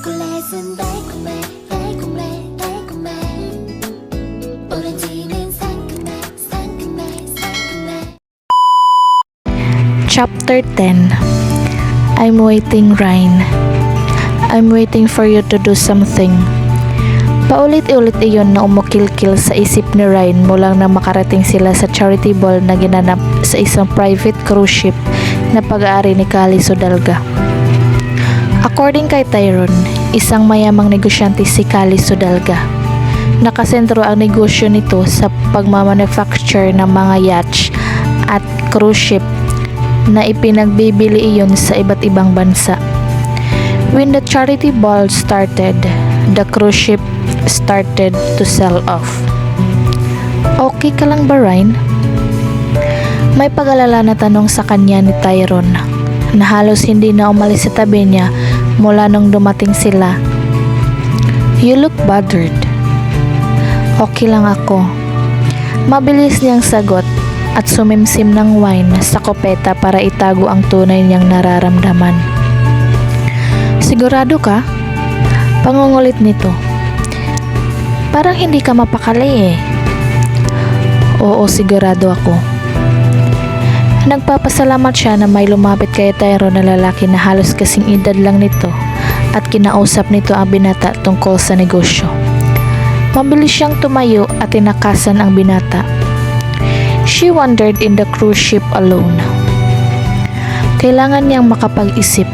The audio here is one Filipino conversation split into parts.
초콜릿은 달콤해 달콤해 달콤해 오렌지는 상큼해 상큼해 상큼해. Chapter 10. I'm waiting, Ryan. I'm waiting for you to do something. Paulit-ulit iyon na umukilkil sa isip ni Ryan mula nang makarating sila sa charity ball na ginanap sa isang private cruise ship na pag-aari ni Kali Sodalga. According kay Tyrone, isang mayamang negosyante si Kali Sodalga. Nakasentro ang negosyo nito sa pagmamanufacture ng mga yacht at cruise ship na ipinagbibili iyon sa iba't ibang bansa. When the charity ball started, the cruise ship started to sell off. Okay ka lang ba, Ryan? May pag-alala na tanong sa kanya ni Tyrone na halos hindi na umalis sa tabi niya mula nung dumating sila. You look bothered. Okay lang ako. Mabilis niyang sagot at sumimsim ng wine sa kopeta para itago ang tunay niyang nararamdaman. Sigurado ka? Pangungulit nito. Parang hindi ka mapakali eh. Oo, sigurado ako. Nagpapasalamat siya na may lumapit kay Tyrone na lalaki na halos kasing edad lang nito at kinausap nito ang binata tungkol sa negosyo. Mabilis siyang tumayo at tinakasan ang binata. She wandered in the cruise ship alone. Kailangan niyang makapag-isip.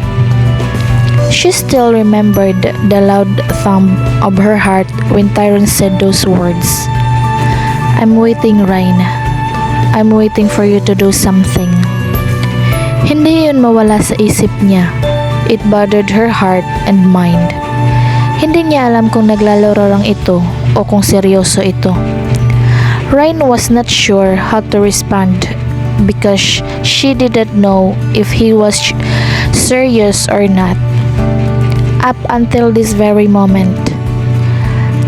She still remembered the loud thump of her heart when Tyrone said those words. I'm waiting, Ryan. I'm waiting for you to do something. Hindi yun mawala sa isip niya. It bothered her heart and mind. Hindi niya alam kung naglalaro lang ito o kung seryoso ito. Ryan was not sure how to respond because she didn't know if he was serious or not. Up until this very moment,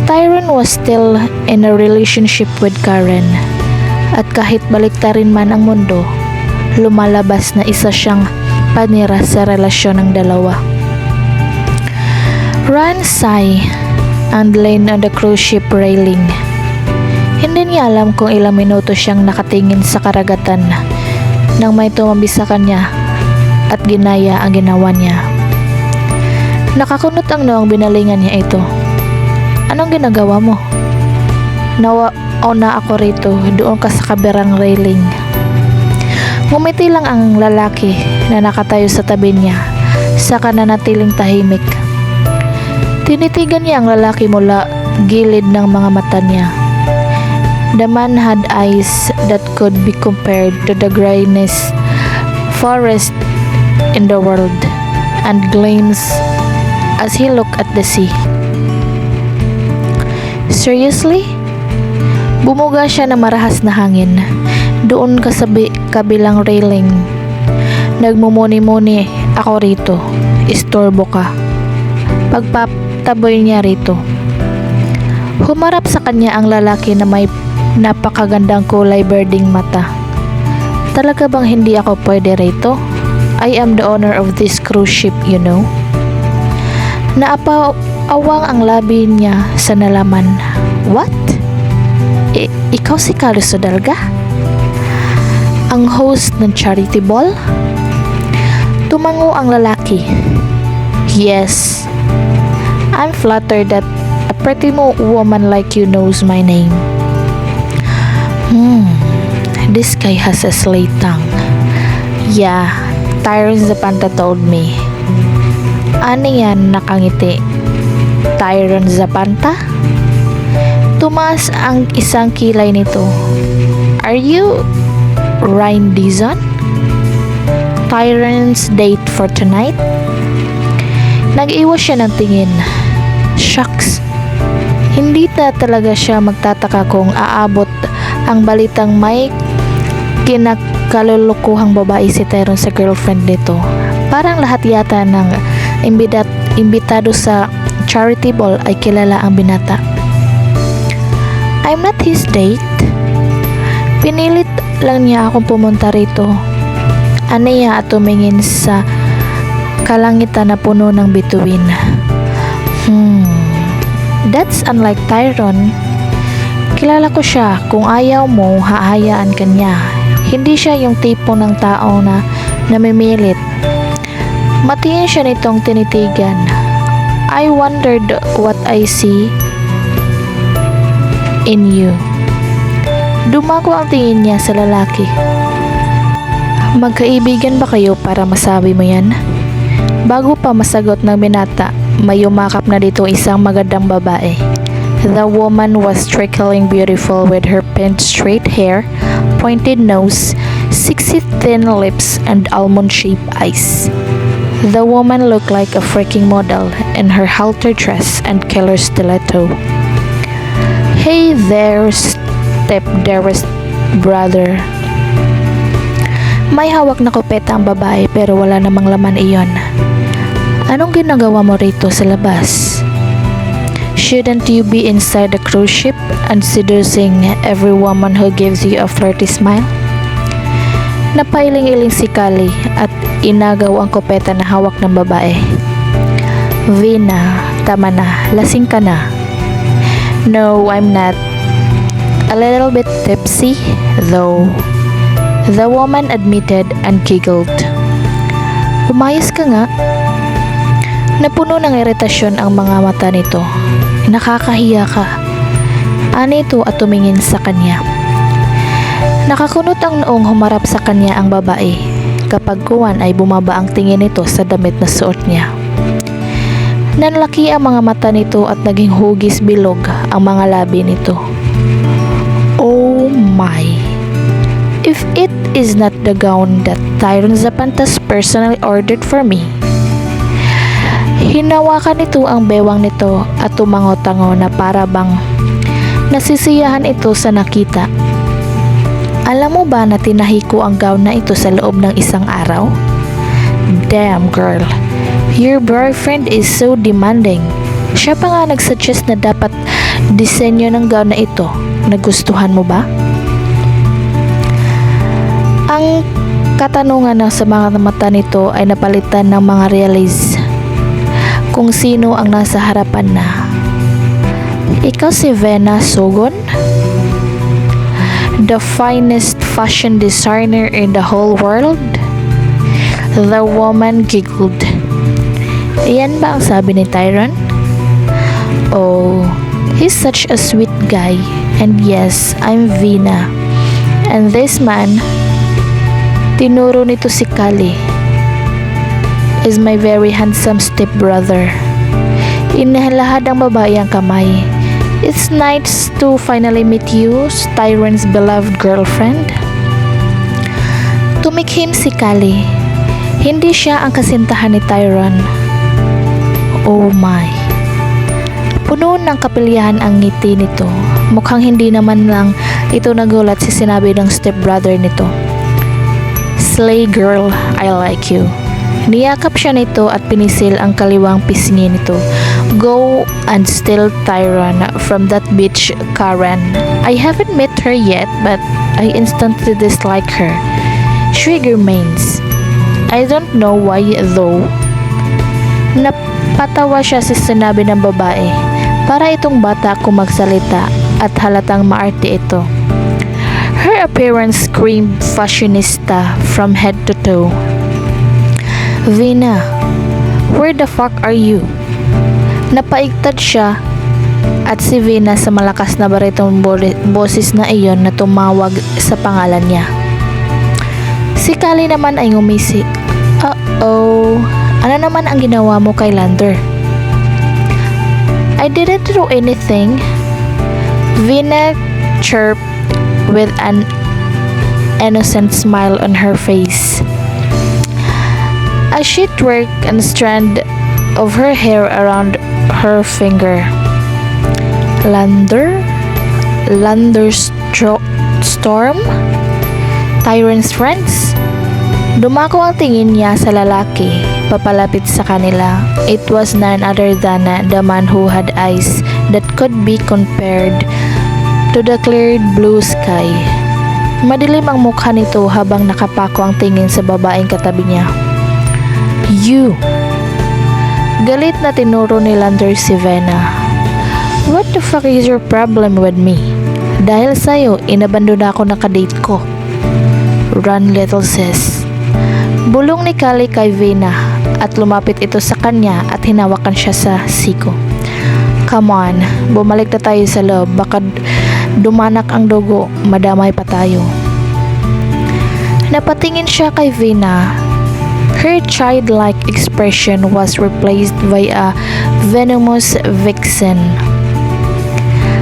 Tyrone was still in a relationship with Karen. At kahit baliktarin man ang mundo, lumalabas na isa siyang panira sa relasyon ng dalawa. Ryan sighed and leaned on the cruise ship railing. Hindi niya alam kung ilang minuto siyang nakatingin sa karagatan nang may tumabi sa kanya at ginaya ang ginawa niya. Nakakunot ang noong binalingan niya ito. Anong ginagawa mo? Nauna ako rito, doon ka sa kabirang railing. Ngumiti lang ang lalaki na nakatayo sa tabi niya, saka nanatiling tahimik. Tinitigan niya ang lalaki mula gilid ng mga mata niya. The man had eyes that could be compared to the greenest forest in the world and gleams as he looked at the sea. Seriously? Bumuga siya ng marahas na hangin. Doon ka sa kabilang railing. Nagmumuni-muni ako rito. Istorbo ka. Pagpataboy niya rito. Humarap sa kanya ang lalaki na may napakagandang kulay birding mata. Talaga bang hindi ako pwede rito? I am the owner of this cruise ship, you know. Naapawang ang labi niya sa nalaman. What? Ikaw si Kali Sodalga? Ang host ng charity ball? Tumango ang lalaki. Yes. I'm flattered that a pretty woman like you knows my name. This guy has a slate tongue. Yeah, Tyrone Zapanta told me. Ano yan nakangiti? Tyrone Zapanta? Tumaas ang isang kilay nito. Are you Ryan Dizon? Tyrone's date for tonight? Nag-iwas siya ng tingin. Shucks. Hindi na talaga siya magtataka kung aabot ang balitang may kinakalulukuhang babae si Tyrone sa girlfriend nito. Parang lahat yata ng imbitado sa charity ball ay kilala ang binata. I'm not his date. Pinilit lang niya akong pumunta rito. Aniya at tumingin sa kalangitan na puno ng bituin. That's unlike Tyron. Kilala ko siya, kung ayaw mo, hahayaan ka niya. Hindi siya yung tipo ng tao na namimilit. Matiin siya nitong tinitigan. I wondered what I see in you. Dumako ang tingin niya sa lalaki. Magkaibigan ba kayo para masabi mo yan? Bago pa masagot ng binata, may umakap na dito isang magandang babae. The woman was strikingly beautiful with her pinned straight hair, pointed nose, sexy thin lips, and almond-shaped eyes. The woman looked like a freaking model in her halter dress and killer stiletto. Hey there, step-dearest brother. May hawak na kopeta ang babae pero wala namang laman iyon. Anong ginagawa mo rito sa labas? Shouldn't you be inside the cruise ship and seducing every woman who gives you a flirty smile? Napailing-iling si Kali at inagaw ang kopeta na hawak ng babae. Vina, tama na, lasing ka na. No, I'm not. A little bit tipsy, though. The woman admitted and giggled. Umayos ka nga. Napuno ng iritasyon ang mga mata nito. Nakakahiya ka. Anito at tumingin sa kanya. Nakakunot ang noong humarap sa kanya ang babae. Kapag kuwan ay bumaba ang tingin nito sa damit na suot niya. Nanlaki ang mga mata nito at naging hugis bilog ang mga labi nito. Oh my! If it is not the gown that Tyron Zapantas personally ordered for me. Hinawakan nito ang bewang nito at tumango-tango na para bang nasisiyahan ito sa nakita. Alam mo ba na tinahi ko ang gown na ito sa loob ng isang araw? Damn girl, your boyfriend is so demanding. Siya pa nga nagsuggest na dapat disenyo ng gown na ito. Nagustuhan mo ba? Ang katanungan na sa mga mata nito ay napalitan ng mga realize kung sino ang nasa harapan na. Ikaw si Vena Sogon? The finest fashion designer in the whole world? The woman giggled. Iyan ba ang sabi ni Tyron? Oh, he's such a sweet guy. And yes, I'm Vina. And this man, tinuro nito si Kali, is my very handsome stepbrother. Inihalahad ang babae ang kamay. It's nice to finally meet you, Tyron's beloved girlfriend. Tumikhim si Kali. Hindi siya ang kasintahan ni Tyron. Oh my. Puno ng kapilyahan ang ngiti nito. Mukhang hindi naman lang ito nagulat sa sinabi ng stepbrother nito. Slay girl, I like you. Niyakap siya nito at pinisil ang kaliwang pisngi nito. Go and steal Tyron from that bitch Karen. I haven't met her yet but I instantly dislike her. She remains. I don't know why though. Napatawa siya sa sinabi ng babae. Para itong bata kung magsalita at halatang maarte ito. Her appearance screamed fashionista from head to toe. Vina, where the fuck are you? Napaigtad siya at si Vina sa malakas na baritong boses na iyon na tumawag sa pangalan niya. Si Kali naman ay ngumisi. Uh-oh, ano naman ang ginawa mo kay Lander? I didn't do anything. Vina chirped with an innocent smile on her face. As she twerked a strand of her hair around her finger. Storm? Tyron's friends? Dumako ang tingin niya sa lalaki, papalapit sa kanila. It was none other than the man who had eyes that could be compared to the clear blue sky. Madilim ang mukha nito habang nakapako ang tingin sa babaeng katabi niya. You! Galit na tinuro ni Lander si Vena. What the fuck is your problem with me? Dahil sa'yo, inabandon ako na kadate ko. Run, little sis. Bulong ni Callie kay Vena at lumapit ito sa kanya at hinawakan siya sa siko. Come on, bumalik na tayo sa loob. Baka dumanak ang dugo, madamay pa tayo. Napatingin siya kay Vena. Her childlike expression was replaced by a venomous vixen.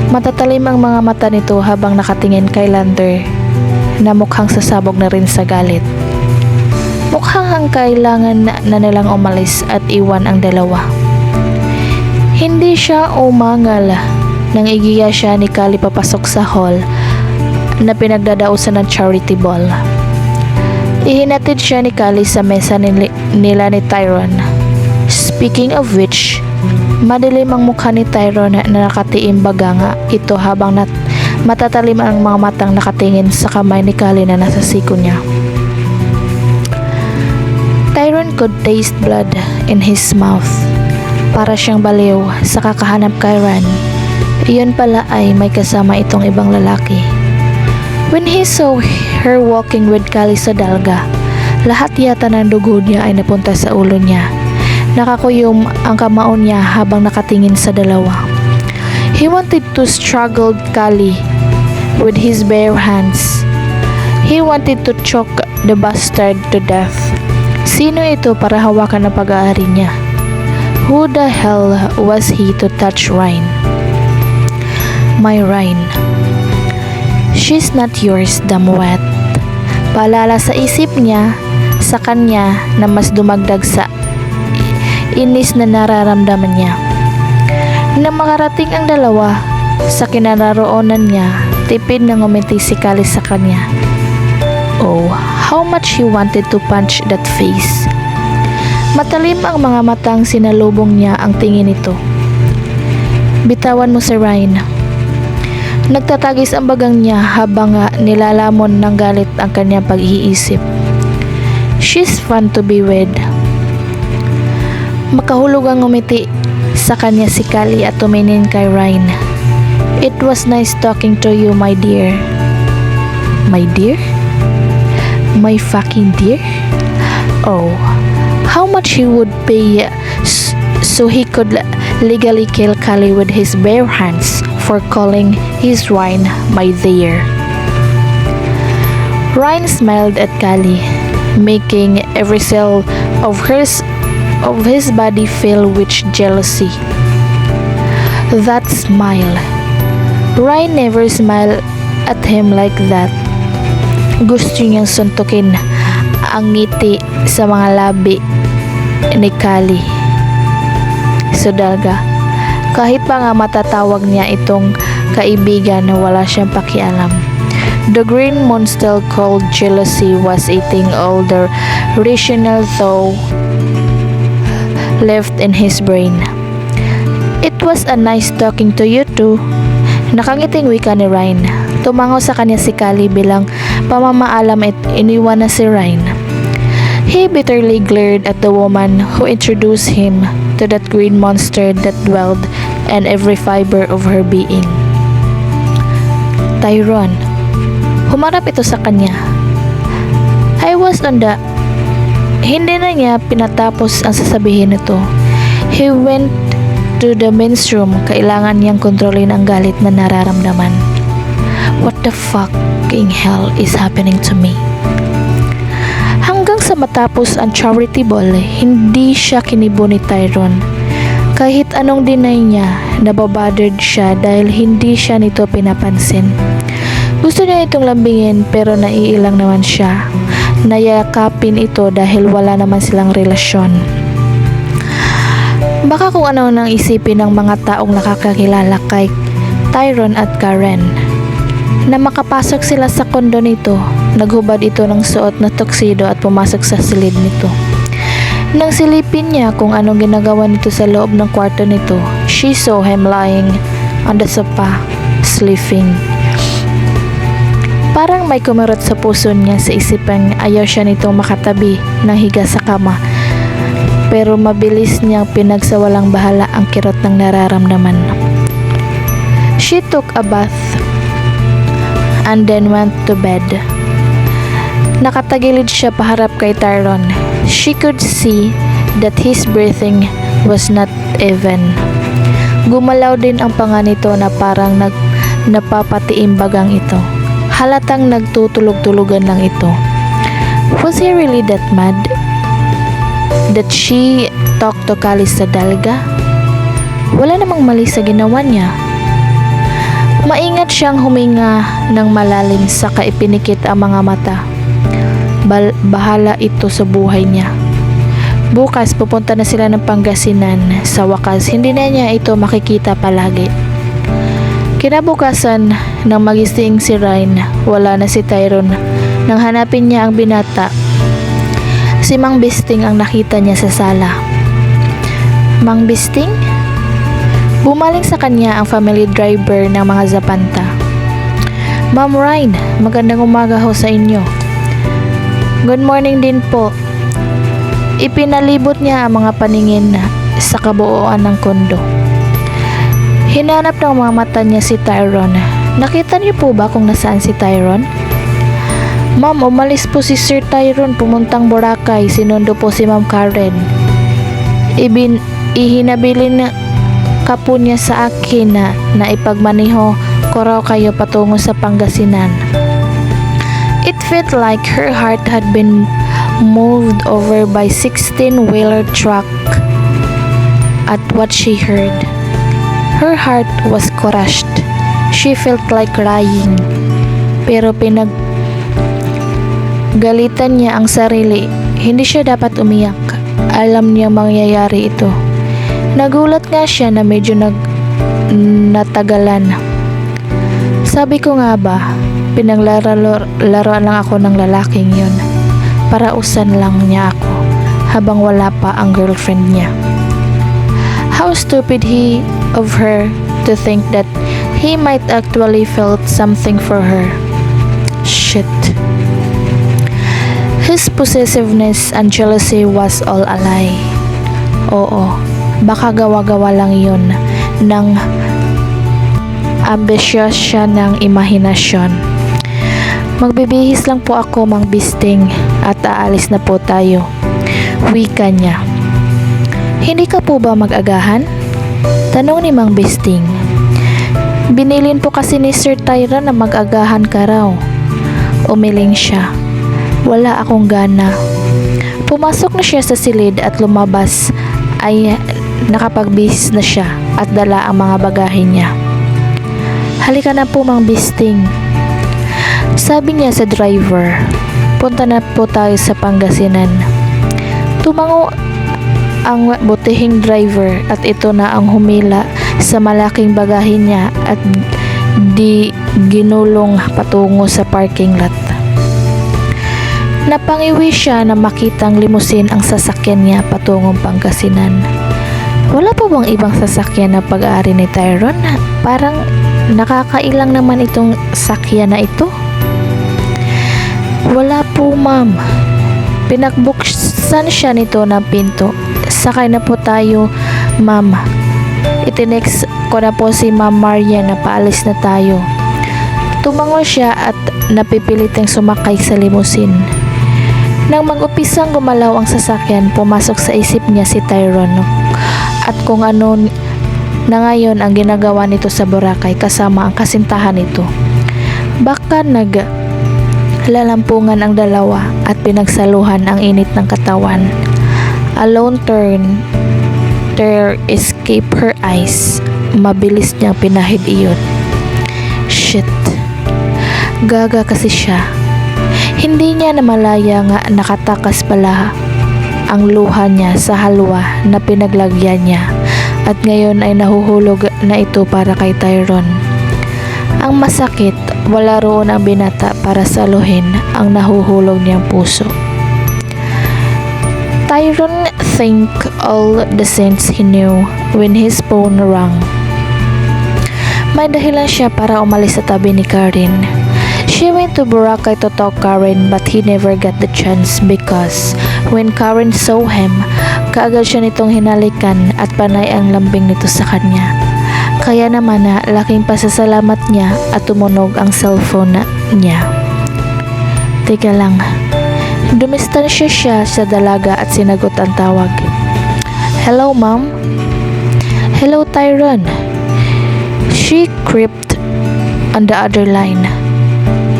Matatalim ang mga mata nito habang nakatingin kay Lander na mukhang sasabog na rin sa galit. Mukhang ang kailangan na nilang umalis at iwan ang dalawa. Hindi siya umangal nang igiya siya ni Callie papasok sa hall na pinagdadausan ng charity ball. Ihinatid siya ni Callie sa mesa nila ni Tyrone. Speaking of which, madilim ang mukha ni Tyrone na nakatiim baganga ito habang matatalim ang mga matang nakatingin sa kamay ni Callie na nasa siko niya. Tyrone could taste blood in his mouth. Para siyang baliw sa kakahanap kay Ran. Iyon pala ay may kasama itong ibang lalaki. When he saw her walking with Callie sa dalga, lahat yata ng dugo niya ay napunta sa ulo niya. Nakakuyom ang kamao niya habang nakatingin sa dalawa. He wanted to strangle Callie with his bare hands. He wanted to choke the bastard to death. Sino ito para hawakan ang pag-aari niya? Who the hell was he to touch Ryan? My Ryan. She's not yours, damwet. Paalala sa isip niya, sa kanya na mas dumagdag sa inis na nararamdaman niya. Nang makarating ang dalawa sa kinaroroonan niya, tipid na ngumiti si Callie sa kanya. Oh, how much he wanted to punch that face. Matalim ang mga matang sinalubong niya ang tingin nito. Bitawan mo si Ryan. Nagtatagis ang bagang niya habang nilalamon ng galit ang kanyang pag-iisip. She's fun to be with. Makahulog ang ngumiti sa kanya si Callie at tumingin kay Ryan. It was nice talking to you, my dear. My dear? My fucking dear? Oh, how much he would pay so he could legally kill Callie with his bare hands for calling his Ryan my dear. Ryan smiled at Callie, making every cell of his body fill with jealousy. That smile. Ryan never smiled at him like that. Gusto niyang suntukin ang ngiti sa mga labi ni Callie. Sudalga, kahit pa nga matatawag niya itong kaibigan na wala siyang pakialam. The green monster called jealousy was eating all the rational thought left in his brain. It was a nice talking to you too. Nakangiting wika ni Ryan. Tumango sa kanya si Callie bilang pamamaalam at iniwan na si Ryan. He bitterly glared at the woman who introduced him to that green monster that dwelled in every fiber of her being. Tyrone. Humarap ito sa kanya. I was on the... Hindi na niya pinatapos ang sasabihin nito. He went to the men's room. Kailangan niyang kontrolin ang galit na nararamdaman. What the fucking hell is happening to me? Hanggang sa matapos ang charity ball, hindi siya kinibo ni Tyrone. Kahit anong deny niya, nababothered siya dahil hindi siya nito pinapansin. Gusto niya itong lambingin pero naiilang naman siya. Nayakapin ito dahil wala naman silang relasyon. Baka kung ano nang isipin ng mga taong nakakakilala kay Tyrone at Karen. Na makapasok sila sa kondo nito, naghubad ito ng suot na tuxedo at pumasok sa silid nito. Nang silipin niya kung anong ginagawa nito sa loob ng kwarto nito, she saw him lying on the sofa, sleeping. Parang may kumarot sa puso niya sa isipang ayaw siya nitong makatabi ng higa sa kama. pero mabilis niyang pinagsawalang bahala ang kirot ng nararamdaman. She took a bath and then went to bed. Nakatagilid siya paharap kay Tyrone. She could see that his breathing was not even. Gumalaw din ang panga nito na parang napapatiimbagang ito. Halatang nagtutulog-tulugan lang ito. Was he really that mad? That she talked to Calista Dalga? Wala namang mali sa ginawa niya. Maingat siyang huminga ng malalim saka ipinikit ang mga mata. Bahala ito sa buhay niya. Bukas pupunta na sila ng Pangasinan. Sa wakas, hindi na niya ito makikita palagi. Kinabukasan, nang magising si Ryan, wala na si Tyrone. Nang hanapin niya ang binata, si Mang Bisting ang nakita niya sa sala. Mang Bisting? Bumaling sa kanya ang family driver ng mga Zapanta. Ma'am Ryan, magandang umaga ho sa inyo. Good morning din po. Ipinalibot niya ang mga paningin sa kabuuan ng kondo. Hinanap ng mga mata niya si Tyrone. Nakita niyo po ba kung nasaan si Tyrone? Ma'am, umalis po si Sir Tyrone pumuntang Boracay. Sinundo po si Ma'am Karen. Ihinabilin ka po niya sa akin na ipagmaniho ko raw kayo patungo sa Pangasinan. It felt like her heart had been moved over by 16-wheeler truck at what she heard. Her heart was crushed. She felt like crying. Pero galitan niya ang sarili. Hindi siya dapat umiyak. Alam niya mangyayari ito. Nagulat nga siya na medyo natagalan. Sabi ko nga ba, pinaglaruan lang ako ng lalaking yun. Parausan lang niya ako habang wala pa ang girlfriend niya. How stupid of her to think that he might actually felt something for her. Shit. His possessiveness and jealousy was all a lie. Oo, baka gawa-gawa lang yun ng ambitious siya ng imahinasyon. Magbibihis lang po ako, Mang Bisting, at aalis na po tayo. Wika niya. Hindi ka po ba mag-agahan? Tanong ni Mang Bisting. Binilin po kasi ni Sir Tyrone na mag-agahan ka raw. Umiling siya. Wala akong gana. Pumasok na siya sa silid at lumabas ay nakapagbihis na siya at dala ang mga bagahe niya. Halika na po, Mang Bisting. Sabi niya sa driver, punta na po tayo sa Pangasinan. Tumango ang butihing driver at ito na ang humila sa malaking bagahe niya at ginulong patungo sa parking lot. Napangiwi siya na makitang limusin ang sasakyan niya patungong Pangasinan. Wala pa bang ibang sasakyan na pag-aari ni Tyrone? Parang nakakailang naman itong sakyan na ito. Wala po, ma'am. Pinakbuksan siya nito ng pinto. Sakay na po tayo, ma'am. Itinext ko na po si Ma'am Maria na paalis na tayo. Tumango siya at napipilitang sumakay sa limusin. Nang mag-upisang gumalaw ang sasakyan, pumasok sa isip niya si Tyrone at kung ano na ngayon ang ginagawa nito sa Boracay kasama ang kasintahan nito. Baka naglalampungan ang dalawa at pinagsaluhan ang init ng katawan. A lone tear escaped her eyes. Mabilis niyang pinahid iyon. Shit. Gaga kasi siya. Hindi niya namalaya nga nakatakas pala ang luha niya sa halwa na pinaglagyan niya at ngayon ay nahuhulog na ito para kay Tyrone. Ang masakit, wala roon ang binata para saluhin ang nahuhulog niyang puso. Tyrone thanked all the saints he knew when his phone rang. May dahilan siya para umalis sa tabi ni Karen. She went to Boracay to talk Karen but he never got the chance because When Karen saw him, kaagad siya nitong hinalikan at panay ang lambing nito sa kanya. Kaya naman na laking pasasalamat niya at tumunog ang cellphone niya. Teka lang, dumistansya siya sa dalaga at sinagot ang tawag. Hello, ma'am? Hello, Tyron. She creeped on the other line.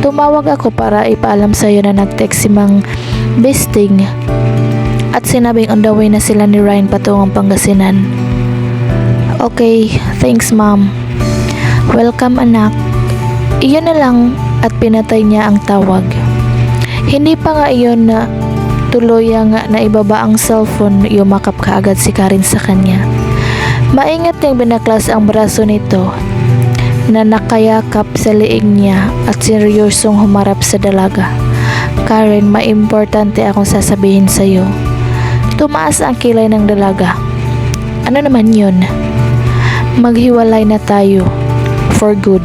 Tumawag ako para ipaalam sa'yo na nag-text si Mang Bisting at sinabing on the way na sila ni Ryan patungong Pangasinan. Okay, thanks ma'am. Welcome anak. Iyon na lang at pinatay niya ang tawag. Hindi pa nga iyon na tuluyang na ibaba ang cellphone, yumakap kaagad si Karen sa kanya. Maingat niyang binaklas ang braso nito na nakayakap sa liig niya at seryosong humarap sa dalaga. Karen, may importante akong sasabihin sa'yo. Tumaas ang kilay ng dalaga. Ano naman yun? Maghiwalay na tayo. For good.